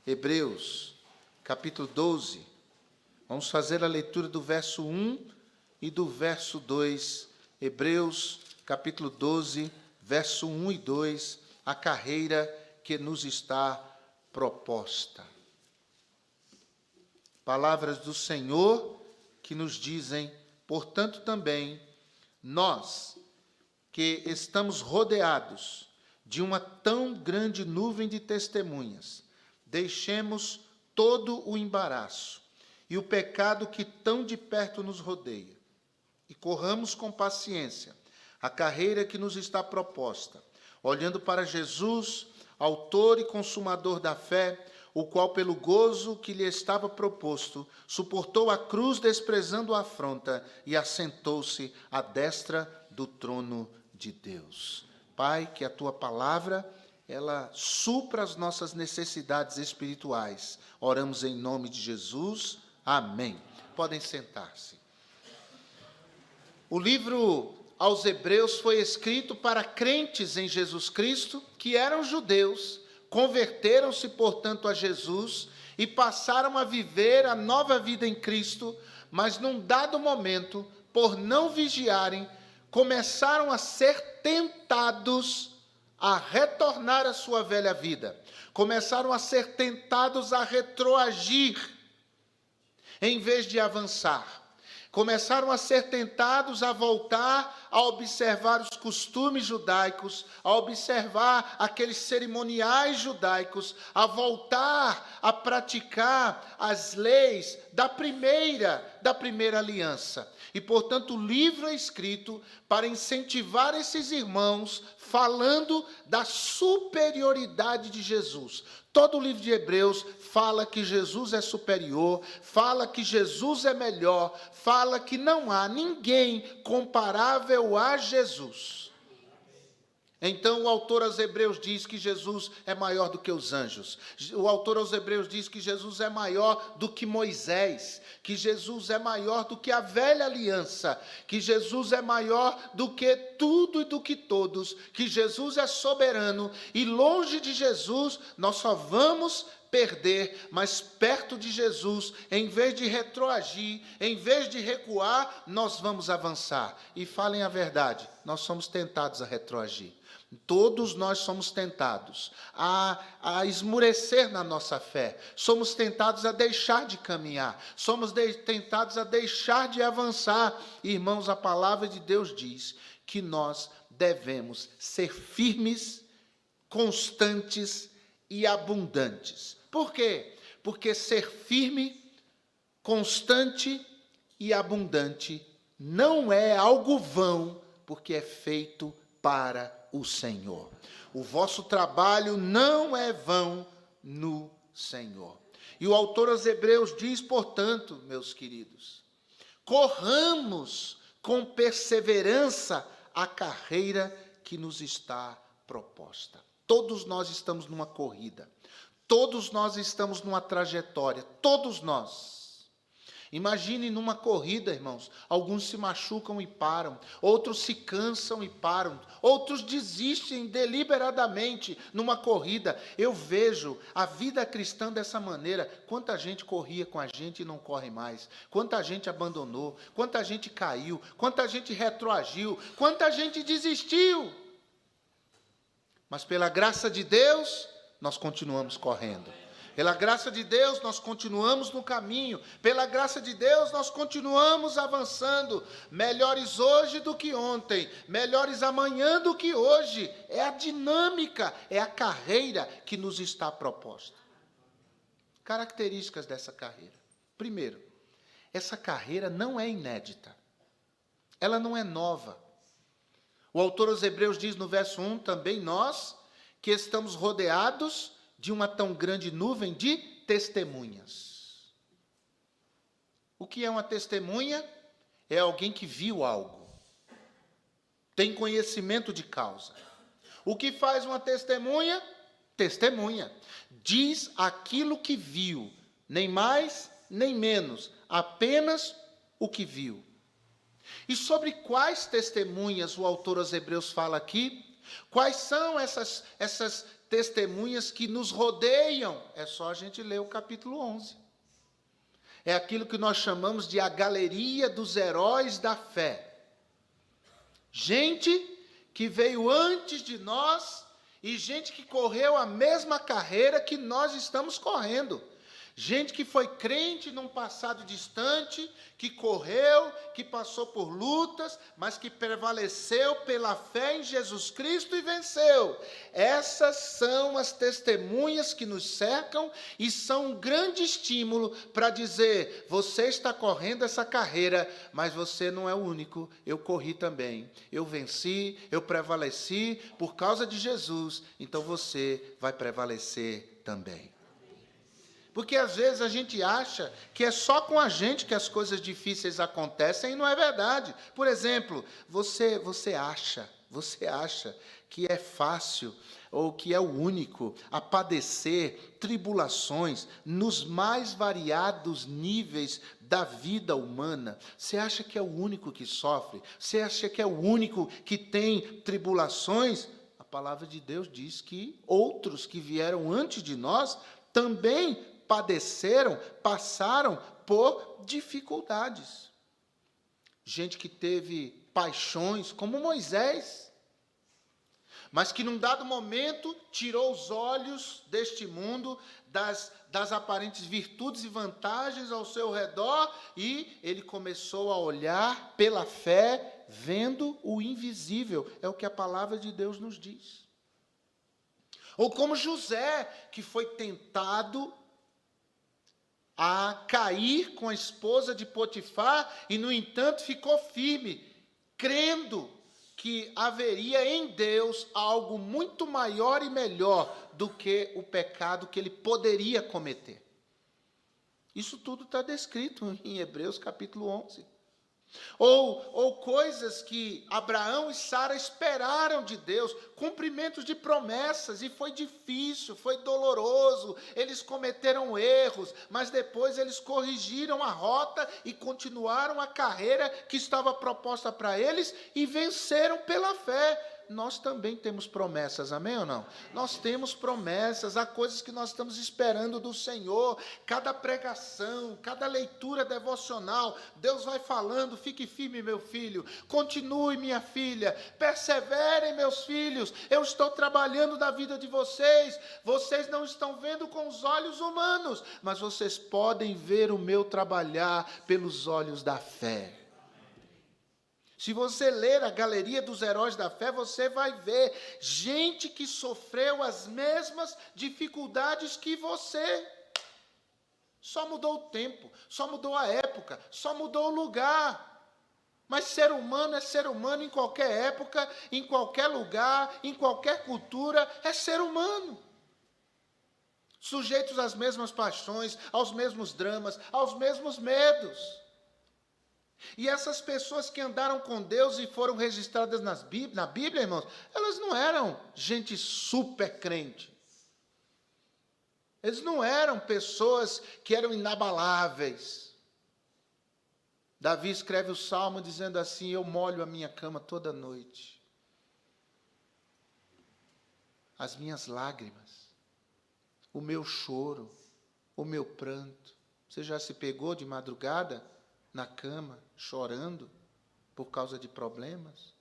Hebreus, capítulo 12. Vamos fazer a leitura do verso 1 e do verso 2. Hebreus, capítulo 12, verso 1 e 2. A carreira que nos está proposta. Palavras do Senhor que nos dizem: portanto também, nós que estamos rodeados de uma tão grande nuvem de testemunhas, deixemos todo o embaraço e o pecado que tão de perto nos rodeia, e corramos com paciência a carreira que nos está proposta, olhando para Jesus, autor e consumador da fé, o qual, pelo gozo que lhe estava proposto, suportou a cruz, desprezando a afronta, e assentou-se à destra do trono de Deus. Pai, que a tua palavra, ela supra as nossas necessidades espirituais. Oramos em nome de Jesus. Amém. Podem sentar-se. O livro aos Hebreus foi escrito para crentes em Jesus Cristo, que eram judeus, converteram-se, portanto, a Jesus e passaram a viver a nova vida em Cristo, mas num dado momento, por não vigiarem, começaram a ser tentados a retornar à sua velha vida. Começaram a ser tentados a retroagir, em vez de avançar. Começaram a ser tentados a voltar a observar os costumes judaicos, a observar aqueles cerimoniais judaicos, a voltar a praticar as leis da primeira aliança. E, portanto, o livro é escrito para incentivar esses irmãos, falando da superioridade de Jesus. Todo o livro de Hebreus fala que Jesus é superior, fala que Jesus é melhor, fala que não há ninguém comparável a Jesus. Então, o autor aos Hebreus diz que Jesus é maior do que os anjos. O autor aos Hebreus diz que Jesus é maior do que Moisés, que Jesus é maior do que a velha aliança, que Jesus é maior do que tudo e do que todos, que Jesus é soberano, e longe de Jesus nós só vamos perder, mas perto de Jesus, em vez de retroagir, em vez de recuar, nós vamos avançar. E falem a verdade, nós somos tentados a retroagir. Todos nós somos tentados a esmurecer na nossa fé, somos tentados a deixar de caminhar, somos tentados a deixar de avançar. Irmãos, a palavra de Deus diz que nós devemos ser firmes, constantes e abundantes. Por quê? Porque ser firme, constante e abundante não é algo vão, porque é feito para o Senhor. O vosso trabalho não é vão no Senhor. E o autor aos Hebreus diz, portanto, meus queridos, corramos com perseverança a carreira que nos está proposta. Todos nós estamos numa corrida, todos nós estamos numa trajetória, todos nós. Imagine numa corrida, irmãos, alguns se machucam e param, outros se cansam e param, outros desistem deliberadamente numa corrida. Eu vejo a vida cristã dessa maneira. Quanta gente corria com a gente e não corre mais, quanta gente abandonou, quanta gente caiu, quanta gente retroagiu, quanta gente desistiu. Mas pela graça de Deus, nós continuamos correndo. Pela graça de Deus, nós continuamos no caminho. Pela graça de Deus, nós continuamos avançando. Melhores hoje do que ontem. Melhores amanhã do que hoje. É a dinâmica, é a carreira que nos está proposta. Características dessa carreira. Primeiro, essa carreira não é inédita. Ela não é nova. O autor aos Hebreus diz no verso 1, também nós, que estamos rodeados de uma tão grande nuvem de testemunhas. O que é uma testemunha? É alguém que viu algo, tem conhecimento de causa. O que faz uma testemunha? Testemunha. Diz aquilo que viu, nem mais, nem menos, apenas o que viu. E sobre quais testemunhas o autor aos Hebreus fala aqui? Quais são essas testemunhas que nos rodeiam. É só a gente ler o capítulo 11. É aquilo que nós chamamos de a galeria dos heróis da fé. Gente que veio antes de nós e gente que correu a mesma carreira que nós estamos correndo. Gente que foi crente num passado distante, que correu, que passou por lutas, mas que prevaleceu pela fé em Jesus Cristo e venceu. Essas são as testemunhas que nos cercam e são um grande estímulo para dizer: você está correndo essa carreira, mas você não é o único, eu corri também. Eu venci, eu prevaleci por causa de Jesus, então você vai prevalecer também. Porque às vezes a gente acha que é só com a gente que as coisas difíceis acontecem e não é verdade. Por exemplo, você acha que é fácil ou que é o único a padecer tribulações nos mais variados níveis da vida humana. Você acha que é o único que sofre? Você acha que é o único que tem tribulações? A palavra de Deus diz que outros que vieram antes de nós também padeceram, passaram por dificuldades. Gente que teve paixões, como Moisés, mas que num dado momento tirou os olhos deste mundo, das aparentes virtudes e vantagens ao seu redor, e ele começou a olhar pela fé, vendo o invisível. É o que a palavra de Deus nos diz. Ou como José, que foi tentado a cair com a esposa de Potifar e, no entanto, ficou firme, crendo que haveria em Deus algo muito maior e melhor do que o pecado que ele poderia cometer. Isso tudo está descrito em Hebreus capítulo 11. Ou coisas que Abraão e Sara esperaram de Deus, cumprimentos de promessas, e foi difícil, foi doloroso, eles cometeram erros, mas depois eles corrigiram a rota e continuaram a carreira que estava proposta para eles e venceram pela fé. Nós também temos promessas, amém ou não? Nós temos promessas, há coisas que nós estamos esperando do Senhor. Cada pregação, cada leitura devocional, Deus vai falando: fique firme, meu filho, continue, minha filha, perseverem, meus filhos, eu estou trabalhando na vida de vocês. Vocês não estão vendo com os olhos humanos, mas vocês podem ver o meu trabalhar pelos olhos da fé. Se você ler a galeria dos heróis da fé, você vai ver gente que sofreu as mesmas dificuldades que você. Só mudou o tempo, só mudou a época, só mudou o lugar. Mas ser humano é ser humano em qualquer época, em qualquer lugar, em qualquer cultura, é ser humano. Sujeitos às mesmas paixões, aos mesmos dramas, aos mesmos medos. E essas pessoas que andaram com Deus e foram registradas na Bíblia, irmãos, elas não eram gente super crente. Eles não eram pessoas que eram inabaláveis. Davi escreve o Salmo dizendo assim: eu molho a minha cama toda noite. As minhas lágrimas, o meu choro, o meu pranto. Você já se pegou de madrugada na cama, chorando por causa de problemas?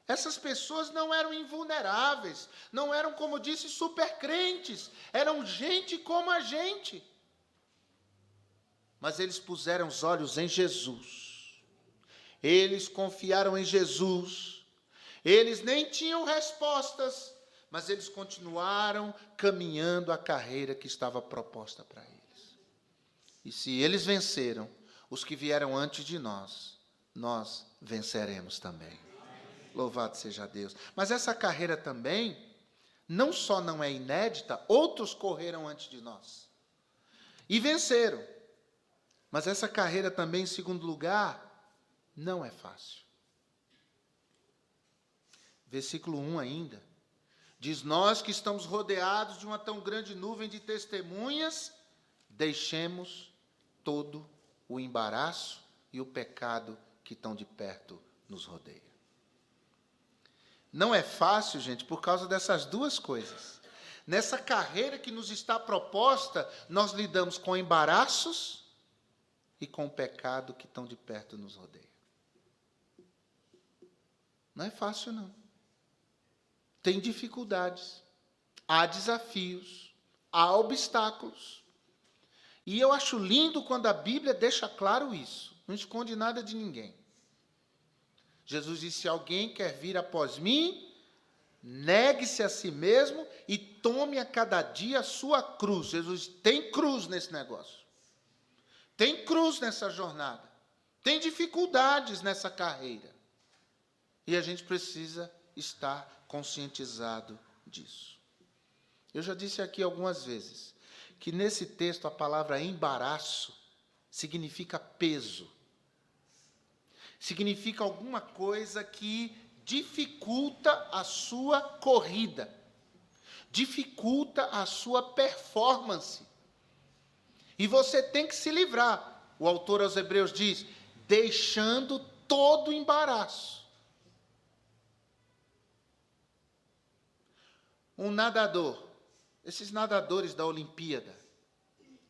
Essas pessoas não eram invulneráveis, não eram, como disse, super crentes, eram gente como a gente. Mas eles puseram os olhos em Jesus, eles confiaram em Jesus, eles nem tinham respostas, mas eles continuaram caminhando a carreira que estava proposta para eles. E se eles venceram, os que vieram antes de nós, nós venceremos também. Louvado seja Deus. Mas essa carreira também, não só não é inédita, outros correram antes de nós e venceram. Mas essa carreira também, em segundo lugar, não é fácil. Versículo 1 ainda, diz: nós que estamos rodeados de uma tão grande nuvem de testemunhas, deixemos todo o embaraço e o pecado que tão de perto nos rodeia. Não é fácil, gente, por causa dessas duas coisas. Nessa carreira que nos está proposta, nós lidamos com embaraços e com o pecado que tão de perto nos rodeia. Não é fácil, não. Tem dificuldades, há desafios, há obstáculos. E eu acho lindo quando a Bíblia deixa claro isso. Não esconde nada de ninguém. Jesus disse, se alguém quer vir após mim, negue-se a si mesmo e tome a cada dia a sua cruz. Jesus tem cruz nesse negócio. Tem cruz nessa jornada. Tem dificuldades nessa carreira. E a gente precisa estar conscientizado disso. Eu já disse aqui algumas vezes que nesse texto a palavra embaraço significa peso. Significa alguma coisa que dificulta a sua corrida, dificulta a sua performance. E você tem que se livrar. O autor aos Hebreus diz, deixando todo embaraço. Um nadador, esses nadadores da Olimpíada,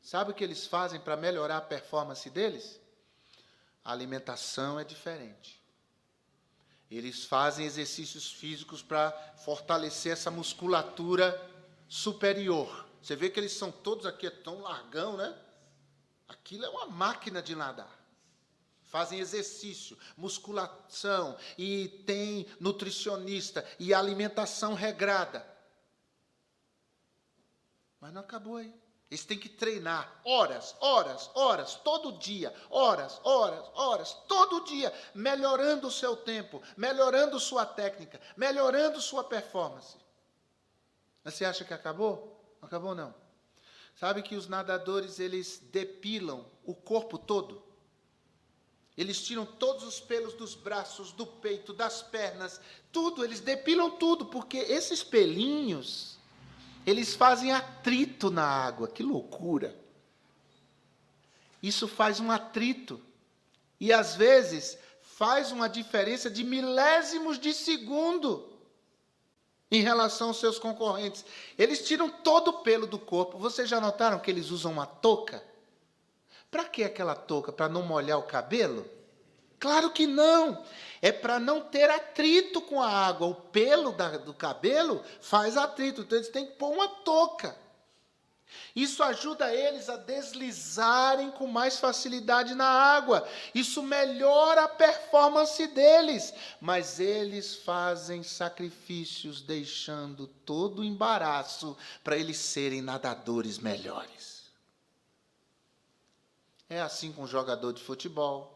sabe o que eles fazem para melhorar a performance deles? A alimentação é diferente. Eles fazem exercícios físicos para fortalecer essa musculatura superior. Você vê que eles são todos aqui, tão largão, né? Aquilo é uma máquina de nadar. Fazem exercício, musculação, e tem nutricionista, e alimentação regrada. Mas não acabou aí. Eles têm que treinar horas, todo dia, horas, todo dia, melhorando o seu tempo, melhorando sua técnica, melhorando sua performance. Mas você acha que acabou? Não acabou, não. Sabe que os nadadores, eles depilam o corpo todo? Eles tiram todos os pelos dos braços, do peito, das pernas, tudo, eles depilam tudo, porque esses pelinhos, eles fazem atrito na água. Que loucura! Isso faz um atrito. E, às vezes, faz uma diferença de milésimos de segundo em relação aos seus concorrentes. Eles tiram todo o pelo do corpo. Vocês já notaram que eles usam uma touca? Para que aquela touca? Para não molhar o cabelo? Claro que não. É para não ter atrito com a água. O pelo do cabelo faz atrito. Então, eles têm que pôr uma touca. Isso ajuda eles a deslizarem com mais facilidade na água. Isso melhora a performance deles. Mas eles fazem sacrifícios, deixando todo o embaraço para eles serem nadadores melhores. É assim com jogador de futebol.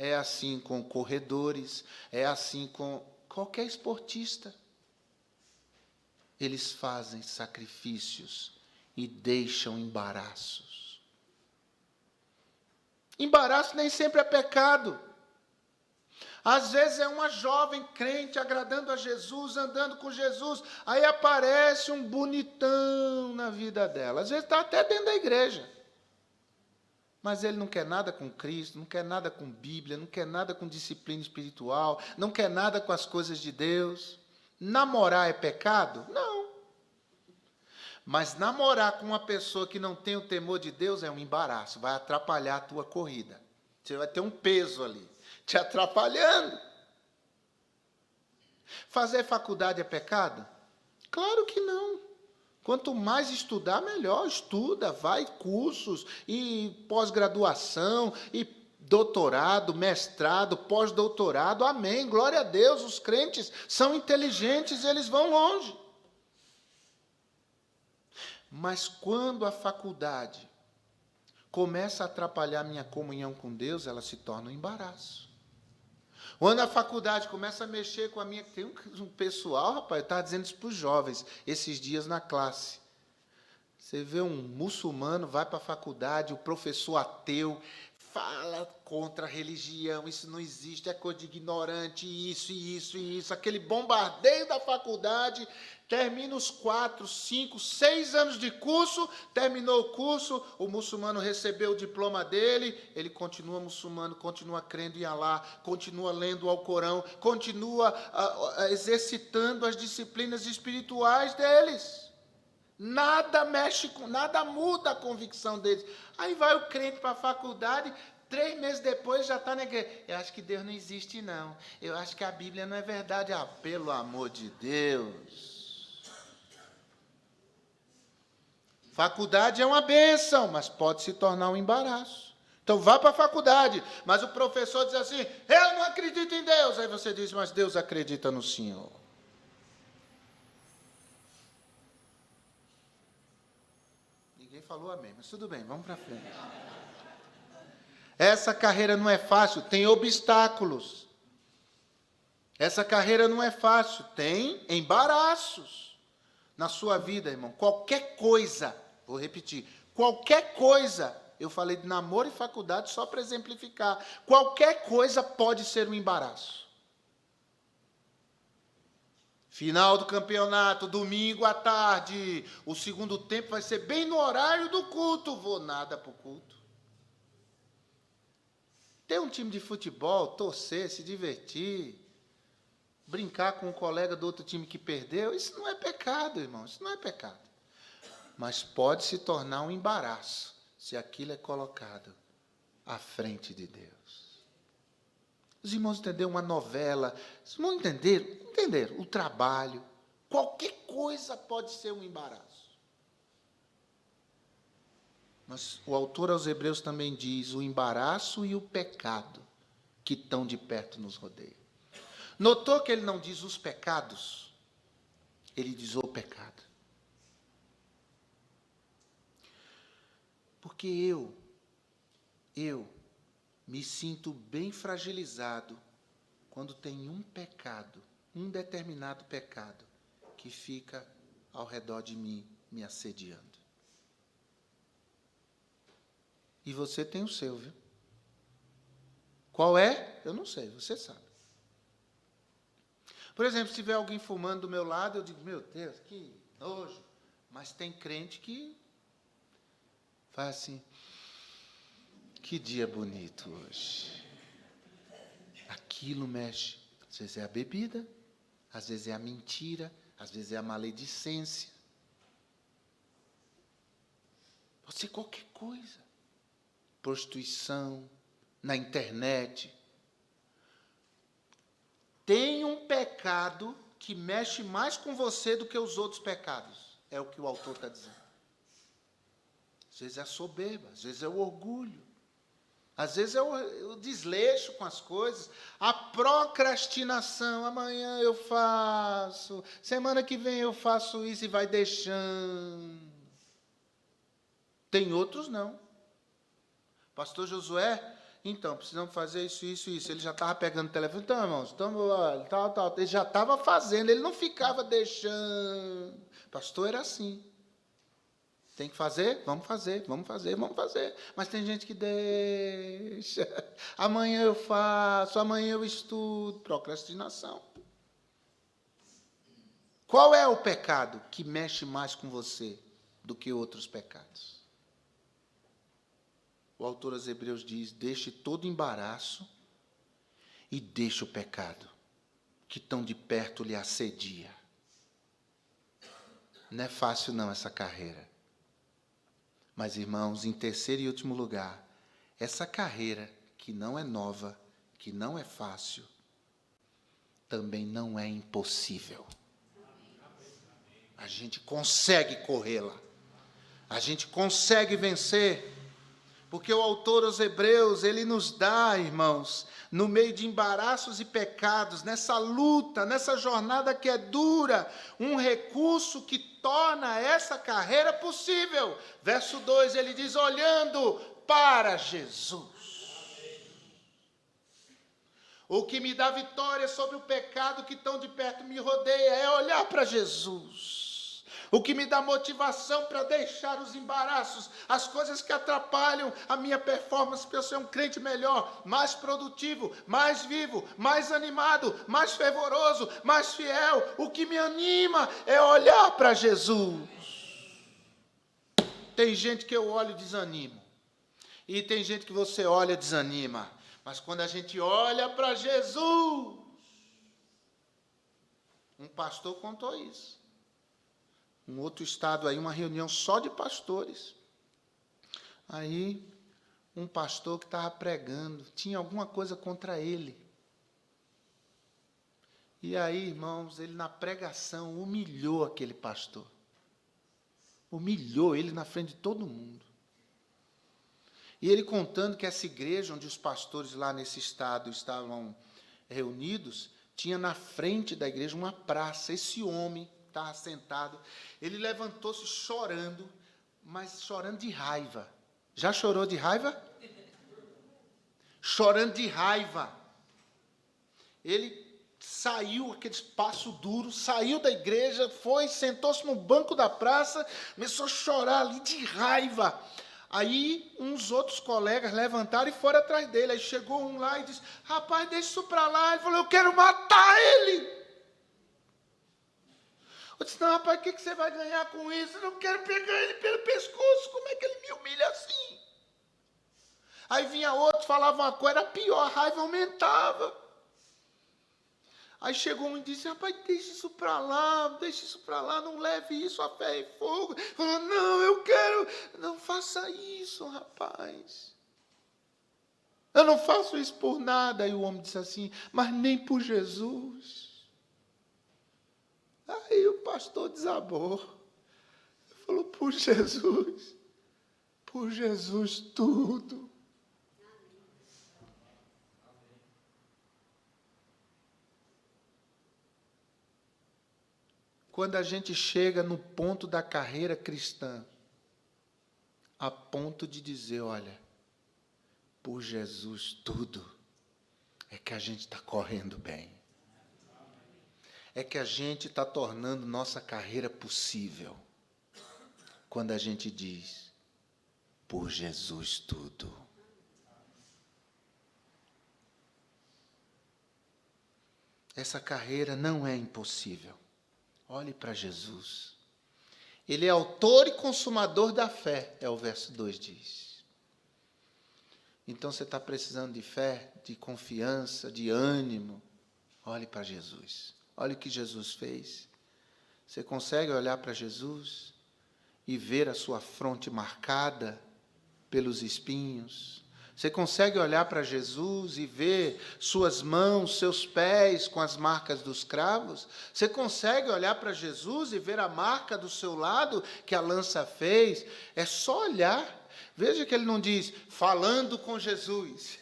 É assim com corredores, é assim com qualquer esportista. Eles fazem sacrifícios e deixam embaraços. Embaraço nem sempre é pecado. Às vezes é uma jovem crente agradando a Jesus, andando com Jesus, aí aparece um bonitão na vida dela. Às vezes está até dentro da igreja. Mas ele não quer nada com Cristo, não quer nada com Bíblia, não quer nada com disciplina espiritual, não quer nada com as coisas de Deus. Namorar é pecado? Não. Mas namorar com uma pessoa que não tem o temor de Deus é um embaraço, vai atrapalhar a tua corrida. Você vai ter um peso ali, te atrapalhando. Fazer faculdade é pecado? Claro que não. Quanto mais estudar, melhor. Estuda, vai cursos, e pós-graduação, e doutorado, mestrado, pós-doutorado. Amém, glória a Deus. Os crentes são inteligentes, eles vão longe. Mas quando a faculdade começa a atrapalhar minha comunhão com Deus, ela se torna um embaraço. Quando a faculdade começa a mexer com a minha... Tem um pessoal, rapaz, eu estava dizendo isso para os jovens, esses dias na classe. Você vê um muçulmano, vai para a faculdade, o professor ateu, fala contra a religião, isso não existe, é coisa de ignorante, isso, aquele bombardeio da faculdade, termina os 4, 5, 6 anos de curso, terminou o curso, o muçulmano recebeu o diploma dele, ele continua muçulmano, continua crendo em Alá, continua lendo o Alcorão, continua exercitando as disciplinas espirituais deles. Nada muda a convicção deles. Aí vai o crente para a faculdade, 3 meses depois já está na igreja. Eu acho que Deus não existe, não. Eu acho que a Bíblia não é verdade. Ah, pelo amor de Deus. Faculdade é uma bênção, mas pode se tornar um embaraço. Então vá para a faculdade, mas o professor diz assim, eu não acredito em Deus. Aí você diz, mas Deus acredita no Senhor. Falou amém, mas tudo bem, vamos para frente. Essa carreira não é fácil, tem obstáculos. Essa carreira não é fácil, tem embaraços na sua vida, irmão. Qualquer coisa, vou repetir, qualquer coisa, eu falei de namoro e faculdade só para exemplificar, qualquer coisa pode ser um embaraço. Final do campeonato, domingo à tarde. O segundo tempo vai ser bem no horário do culto. Vou nada para o culto. Ter um time de futebol, torcer, se divertir, brincar com um colega do outro time que perdeu, isso não é pecado, irmão. Isso não é pecado. Mas pode se tornar um embaraço se aquilo é colocado à frente de Deus. Os irmãos entenderam uma novela, os irmãos entenderam o trabalho, qualquer coisa pode ser um embaraço. Mas o autor aos Hebreus também diz o embaraço e o pecado que tão de perto nos rodeiam. Notou que ele não diz os pecados, ele diz o pecado. Porque eu me sinto bem fragilizado quando tem um pecado, um determinado pecado, que fica ao redor de mim, me assediando. E você tem o seu, viu? Qual é? Eu não sei, você sabe. Por exemplo, se tiver alguém fumando do meu lado, eu digo, meu Deus, que nojo. Mas tem crente que faz assim, que dia bonito hoje. Aquilo mexe. Às vezes é a bebida, às vezes é a mentira, às vezes é a maledicência. Pode ser qualquer coisa. Prostituição, na internet. Tem um pecado que mexe mais com você do que os outros pecados. É o que o autor está dizendo. Às vezes é a soberba, às vezes é o orgulho. Às vezes é o desleixo com as coisas, a procrastinação. Amanhã eu faço, semana que vem eu faço isso e vai deixando. Tem outros não. Pastor Josué, então, precisamos fazer isso. Ele já estava pegando o telefone. Então, irmãos, tal. Ele já estava fazendo, ele não ficava deixando. Pastor era assim. Tem que fazer? Vamos fazer. Mas tem gente que deixa. Amanhã eu faço, amanhã eu estudo. Procrastinação. Qual é o pecado que mexe mais com você do que outros pecados? O autor aos Hebreus diz, deixe todo embaraço e deixe o pecado que tão de perto lhe assedia. Não é fácil não essa carreira. Mas, irmãos, em terceiro e último lugar, essa carreira que não é nova, que não é fácil, também não é impossível. A gente consegue corrê-la. A gente consegue vencer. Porque o autor aos Hebreus, ele nos dá, irmãos, no meio de embaraços e pecados, nessa luta, nessa jornada que é dura, um recurso que torna essa carreira possível. Verso 2, ele diz, olhando para Jesus. O que me dá vitória sobre o pecado que tão de perto me rodeia é olhar para Jesus. O que me dá motivação para deixar os embaraços, as coisas que atrapalham a minha performance para eu ser um crente melhor, mais produtivo, mais vivo, mais animado, mais fervoroso, mais fiel. O que me anima é olhar para Jesus. Tem gente que eu olho e desanimo. E tem gente que você olha e desanima. Mas quando a gente olha para Jesus, um pastor contou isso. Um outro estado aí, uma reunião só de pastores. Aí, um pastor que estava pregando, tinha alguma coisa contra ele. E aí, irmãos, ele na pregação humilhou aquele pastor. Humilhou ele na frente de todo mundo. E ele contando que essa igreja, onde os pastores lá nesse estado estavam reunidos, tinha na frente da igreja uma praça. Esse homem estava sentado, ele levantou-se chorando, mas chorando de raiva. Já chorou de raiva? Chorando de raiva. Ele saiu, aquele espaço duro, saiu da igreja, foi, sentou-se no banco da praça, começou a chorar ali de raiva. Aí, uns outros colegas levantaram e foram atrás dele. Aí chegou um lá e disse, rapaz, deixa isso para lá. Ele falou, eu quero matar ele. Eu disse, não, rapaz, o que você vai ganhar com isso? Eu não quero pegar ele pelo pescoço. Como é que ele me humilha assim? Aí vinha outro, falava uma coisa, era pior, a raiva aumentava. Aí chegou um e disse, rapaz, deixa isso para lá, não leve isso a ferro e fogo. Falou, não, eu quero, não faça isso, rapaz. Eu não faço isso por nada. Aí o homem disse assim, mas nem por Jesus. Aí o pastor desabou. Falou, por Jesus tudo. Quando a gente chega no ponto da carreira cristã, a ponto de dizer, olha, por Jesus tudo, é que a gente está correndo bem. É que a gente está tornando nossa carreira possível. Quando a gente diz, por Jesus tudo. Essa carreira não é impossível. Olhe para Jesus. Ele é autor e consumador da fé, é o verso 2 diz. Então você está precisando de fé, de confiança, de ânimo. Olhe para Jesus. Olha o que Jesus fez. Você consegue olhar para Jesus e ver a sua fronte marcada pelos espinhos? Você consegue olhar para Jesus e ver suas mãos, seus pés com as marcas dos cravos? Você consegue olhar para Jesus e ver a marca do seu lado que a lança fez? É só olhar. Veja que ele não diz falando com Jesus.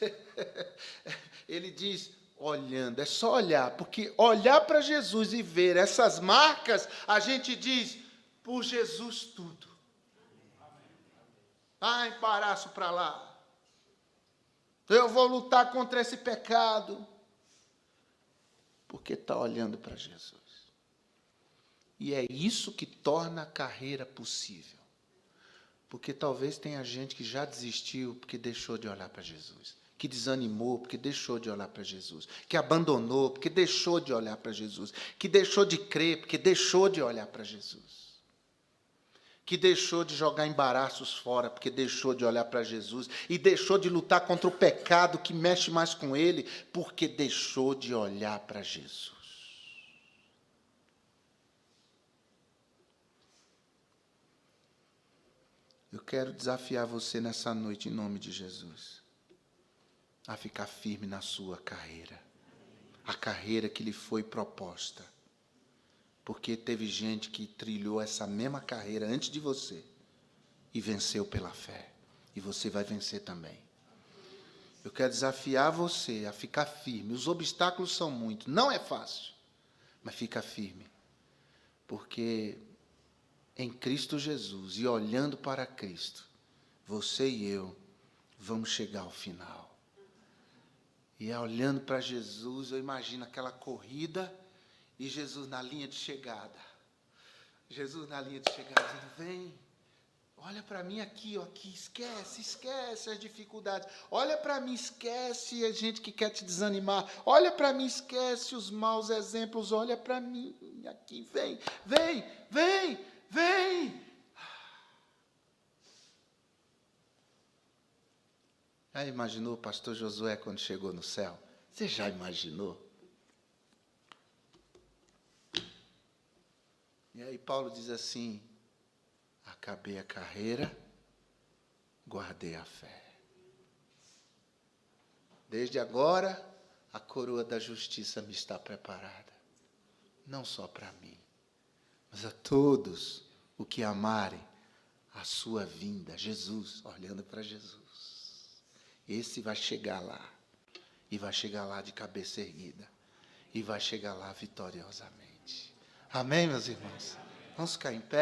Ele diz olhando, é só olhar, porque olhar para Jesus e ver essas marcas, a gente diz, por Jesus tudo. Ai, embaraço para lá. Eu vou lutar contra esse pecado. Porque está olhando para Jesus. E é isso que torna a carreira possível. Porque talvez tenha gente que já desistiu porque deixou de olhar para Jesus. Que desanimou porque deixou de olhar para Jesus. Que abandonou porque deixou de olhar para Jesus. Que deixou de crer porque deixou de olhar para Jesus. Que deixou de jogar embaraços fora, porque deixou de olhar para Jesus, e deixou de lutar contra o pecado que mexe mais com ele, porque deixou de olhar para Jesus. Eu quero desafiar você nessa noite, em nome de Jesus, a ficar firme na sua carreira, a carreira que lhe foi proposta. Porque teve gente que trilhou essa mesma carreira antes de você e venceu pela fé. E você vai vencer também. Eu quero desafiar você a ficar firme. Os obstáculos são muitos. Não é fácil, mas fica firme. Porque em Cristo Jesus e olhando para Cristo, você e eu vamos chegar ao final. E olhando para Jesus, eu imagino aquela corrida e Jesus na linha de chegada. Jesus na linha de chegada, dizendo, vem, olha para mim aqui, ó, aqui, esquece as dificuldades. Olha para mim, esquece a gente que quer te desanimar. Olha para mim, esquece os maus exemplos. Olha para mim, aqui, vem. Já imaginou o pastor Josué quando chegou no céu? Você já imaginou? E aí Paulo diz assim, acabei a carreira, guardei a fé. Desde agora, a coroa da justiça me está preparada. Não só para mim, mas a todos o que amarem a sua vinda. Jesus, olhando para Jesus. Esse vai chegar lá. E vai chegar lá de cabeça erguida. E vai chegar lá vitoriosamente. Amém, meus irmãos? Vamos ficar em pé.